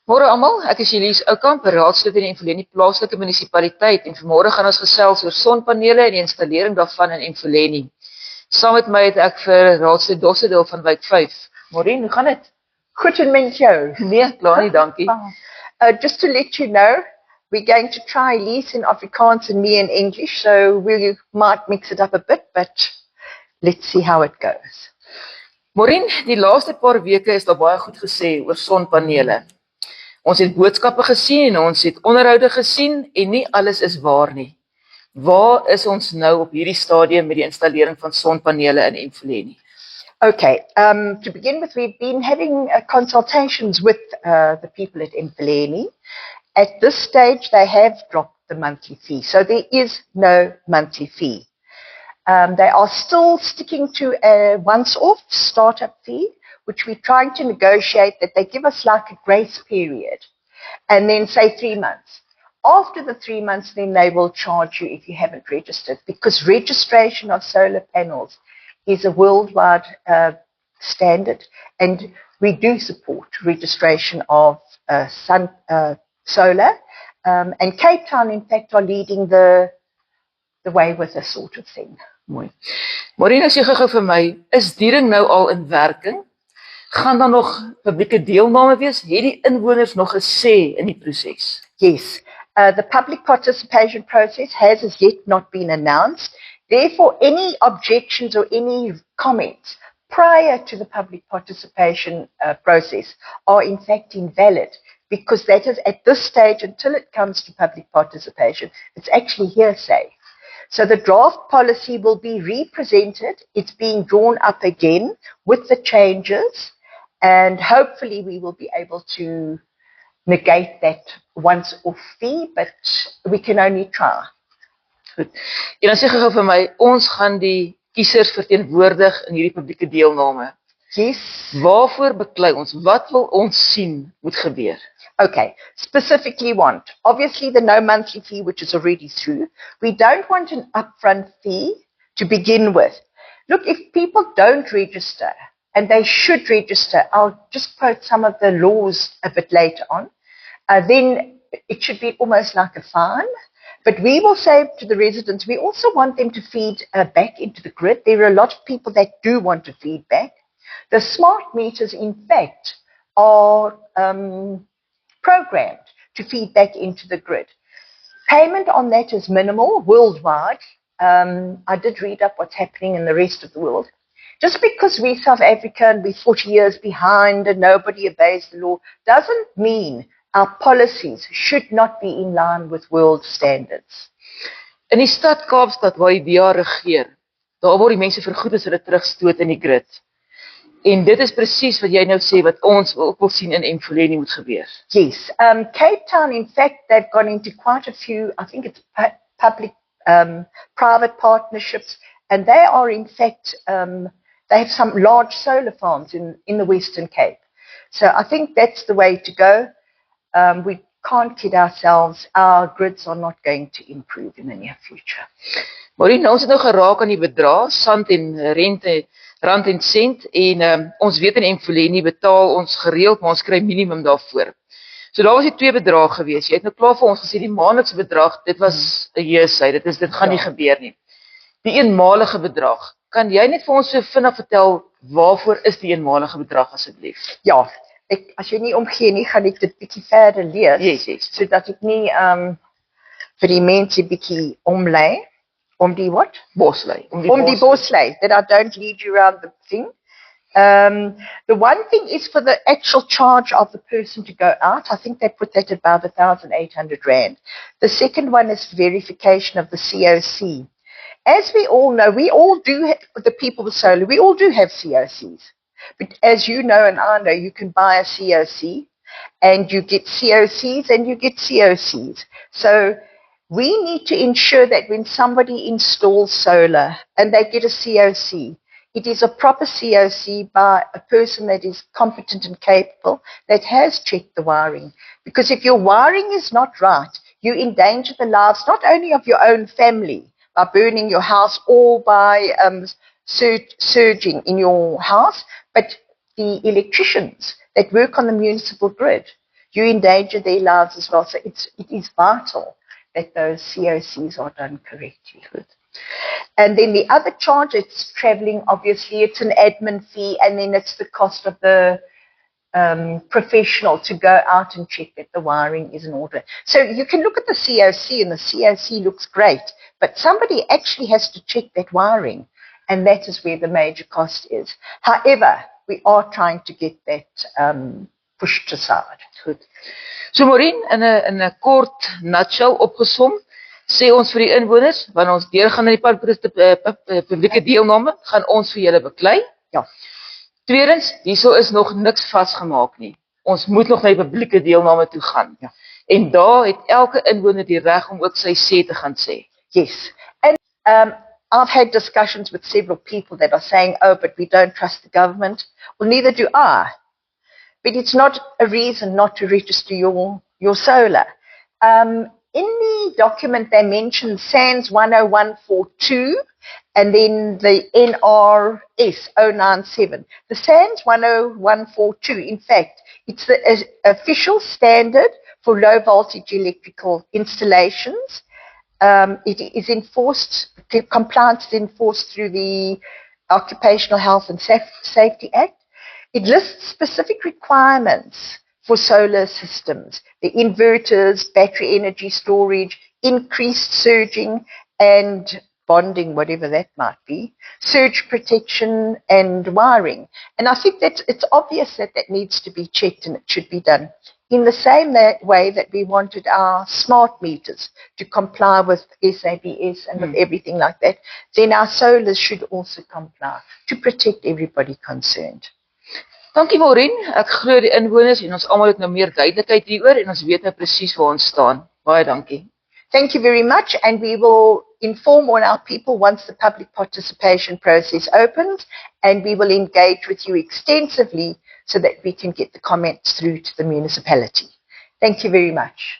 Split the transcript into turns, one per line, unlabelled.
Môre almal, ek is Elise Oukamp, raadslid in die Emfoleni plaaslike munisipaliteit en vanmôre gaan ons gesels oor sonpanele en die installering daarvan in Emfoleni. Saam met my het ek vir raadslid Dossedel van Wijk 5. Maureen, hoe gaan dit?
Goed en met jou?
Nee, klaar nie, dankie.
Just to let you know, we're going to try Elise in Afrikaans and me in English, so we might mix it up a bit, but let's see how it goes.
Maureen, die laaste paar weke is daar baie goed gesê oor sonpanele. Ons het boodskappe gesien en ons het onderhoude gesien en nie alles is waar nie. Waar is ons nou op hierdie stadium met die installering van sonpanele in Emfoleni?
Okay, to begin with, we've been having consultations with the people at Emfoleni. At this stage, they have dropped the monthly fee, so there is no monthly fee. They are still sticking to a once-off startup fee, which we're trying to negotiate that they give us like a grace period, and then say 3 months. After the 3 months, then they will charge you if you haven't registered, because registration of solar panels is a worldwide standard, and we do support registration of solar, and Cape Town, in fact, are leading the way with this sort of thing.
Mooi. Maureen, as jy gou vir my, is die ding nou al in werking? Gaan daar nog publieke deelname wees? Het die inwoners nog 'n sê in die proses?
Yes. The public participation process has as yet not been announced. Therefore, any objections or any comments prior to the public participation process are in fact invalid, because that is at this stage, until it comes to public participation, it's actually hearsay. So the draft policy will be represented. It's being drawn up again with the changes, and hopefully we will be able to negate that once-off fee, but we can only try.
Goed. En dan sê gou vir my, ons gaan die kiesers verteenwoordig in hierdie publieke deelname.
Yes.
Waarvoor beklei ons? Wat wil ons sien moet gebeur?
Okay, specifically want, obviously the no monthly fee, which is already through. We don't want an upfront fee to begin with. Look, if people don't register, and they should register, I'll just quote some of the laws a bit later on, then it should be almost like a fine. But we will say to the residents, we also want them to feed back into the grid. There are a lot of people that do want to feed back. The smart meters, in fact, are programmed to feed back into the grid. Payment on that is minimal worldwide. I did read up what's happening in the rest of the world. Just because we're South Africa and we're 40 years behind and nobody obeys the law doesn't mean our policies should not be in line with world standards.
In die stad Kaapstad waar die DA regeer, daar word die mense vergoed as hulle terugstoot in die grid. En dit is presies wat jy nou sê wat ons ook wil sien in Emfoleni moet gebeur.
Yes, Cape Town, in fact, they've gone into quite a few, I think it's public, private partnerships, and they are in fact, they have some large solar farms in the Western Cape. So I think that's the way to go. We can't kid ourselves, our grids are not going to improve in the near future.
Maar ons het nou geraak aan die bedrag, sand en rente, rand en sent, en ons weet in Emfoleni betaal ons gereeld, maar ons kry minimum daarvoor. So daar was die twee bedrag gewees. Jy het nou klaar vir ons gesê, die maandelikse bedrag, dit was 'n heusy, dit gaan nie gebeur nie. Die eenmalige bedrag, kan jy net vir ons so vinnig vertel, waarvoor is die eenmalige bedrag asseblief?
Ja, as jy nie omgee nie, gaan ek dit bietjie verder lees,
Yes.
sodat ek nie vir die mense bietjie omlei. Om die what?
Boslei.
Om die boslei, that I don't lead you around the thing. The one thing is for the actual charge of the person to go out. I think they put that at about 1,800 Rand. The second one is verification of the COC. As we all know, we all do, the people with solar, we all do have COCs. But as you know and I know, you can buy a COC, and you get COCs and you get COCs. So we need to ensure that when somebody installs solar and they get a COC, it is a proper COC by a person that is competent and capable, that has checked the wiring. Because if your wiring is not right, you endanger the lives not only of your own family by burning your house or by surging in your house, but the electricians that work on the municipal grid. you endanger their lives as well. So it is vital that those COCs are done correctly. And then the other charge, it's traveling, obviously, it's an admin fee, and then it's the cost of the professional to go out and check that the wiring is in order. So you can look at the COC, and the COC looks great, but somebody actually has to check that wiring, and that is where the major cost is. However, we are trying to get that pushed aside.
Goed. So Maureen, in 'n kort nutshell opgesom, sê ons vir die inwoners, wanneer ons deurgaan in die publieke deelname, gaan ons vir julle beklei.
Ja.
Tweedens, hierso is nog niks vasgemaak nie. Ons moet nog na die publieke deelname toe gaan.
Ja.
En daar het elke inwoner die reg om ook sy sê te gaan sê.
Yes. And I've had discussions with several people that are saying, oh, but we don't trust the government. Well, neither do I. But it's not a reason not to register your solar. In the document, they mentioned SANS 10142 and then the NRS 097. The SANS 10142, in fact, it's the official standard for low voltage electrical installations. It is enforced, compliance is enforced through the Occupational Health and Safety Act. It lists specific requirements for solar systems, the inverters, battery energy storage, increased surging and bonding, whatever that might be, surge protection and wiring. And I think that it's obvious that that needs to be checked, and it should be done in the same way that we wanted our smart meters to comply with SABS and with everything like that. Then our solars should also comply to protect everybody concerned.
Dankie Maureen, ek glo die inwoners en ons almal het nou meer duidelikheid hieroor en ons weet nou presies waar ons staan. Baie dankie.
Thank you very much, and we will inform all our people once the public participation process opens, and we will engage with you extensively so that we can get the comments through to the municipality. Thank you very much.